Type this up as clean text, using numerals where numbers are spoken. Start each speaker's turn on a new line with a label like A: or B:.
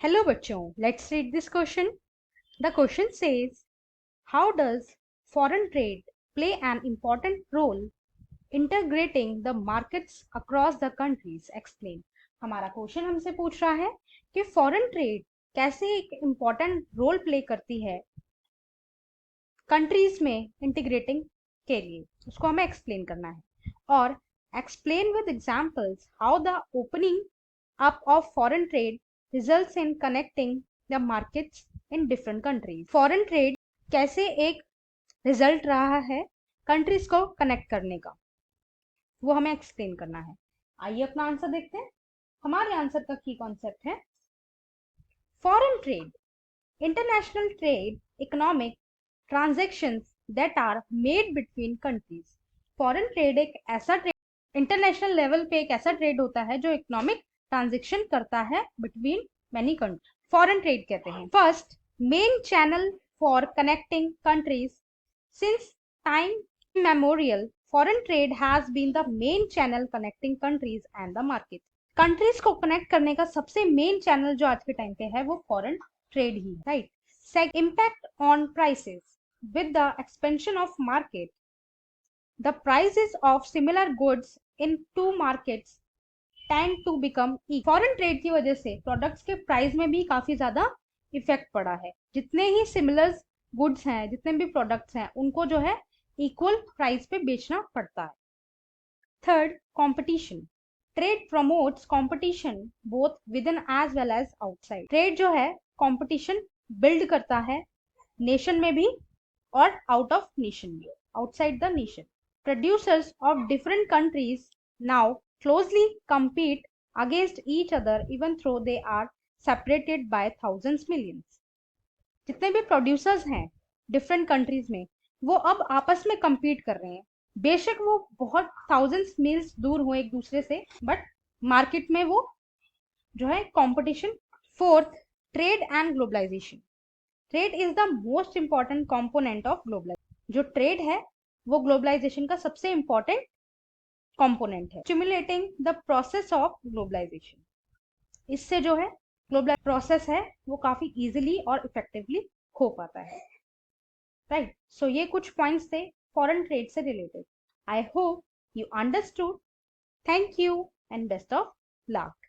A: Hello बच्चों, let's read this question. The question says, how does foreign trade play an important role integrating the markets across the countries? Explain. हमारा question हमसे पूछ रहा है कि foreign trade कैसे एक इम्पॉर्टेंट रोल प्ले करती है कंट्रीज में इंटीग्रेटिंग के लिए, उसको हमें एक्सप्लेन करना है और explain with examples how the opening up of foreign trade results in connecting the markets in different countries. Foreign trade कैसे एक रिजल्ट रहा है कंट्रीज को कनेक्ट करने का, वो हमें एक्सप्लेन करना है. आइए अपना आंसर देखते हैं. हमारे आंसर का की कॉन्सेप्ट है foreign trade, international trade, economic transactions that are made between countries. Foreign trade एक ऐसा ट्रेड, इंटरनेशनल लेवल पे एक ऐसा ट्रेड होता है जो इकोनॉमिक ट्रांजेक्शन करता है between many country. Foreign trade कहते हैं first main channel for connecting countries. Since time memorial foreign trade has been the main channel connecting countries and the market. Countries को कनेक्ट करने का सबसे मेन चैनल जो आज के टाइम पे है वो foreign trade he, right. Impact on prices. With the expansion of market the prices of similar goods in two markets tend to become equal. Foreign trade की वजह से प्रोडक्ट्स के प्राइस में भी काफी ज्यादा इफेक्ट पड़ा है. जितने ही सिमिलर गुड्स हैं, जितने भी प्रोडक्ट्स हैं, उनको जो है इक्वल प्राइस पे बेचना पड़ता है. Third, competition. Trade promotes competition both within as well as outside. Trade जो है कंपटीशन बिल्ड करता है नेशन में भी और आउट ऑफ नेशन भी, outside the nation. Producers of different countries now closely compete against each other even though they are separated by thousands millions. जितने भी प्रोड्यूसर्स हैं डिफरेंट कंट्रीज में वो अब आपस में compete कर रहे हैं, बेशक वो बहुत thousands मील्स दूर हो एक दूसरे से, बट मार्केट में वो जो है competition. Fourth, trade and globalization. Trade is the most important component of globalization. जो ट्रेड है वो ग्लोबलाइजेशन का सबसे इंपॉर्टेंट कंपोनेंट है. Stimulating the process of globalization. इससे जो है ग्लोबल प्रोसेस है वो काफी इजीली और इफेक्टिवली हो पाता है, राइट. सो ये कुछ पॉइंट्स थे फॉरेन ट्रेड से related. I hope you understood. Thank you and best of luck.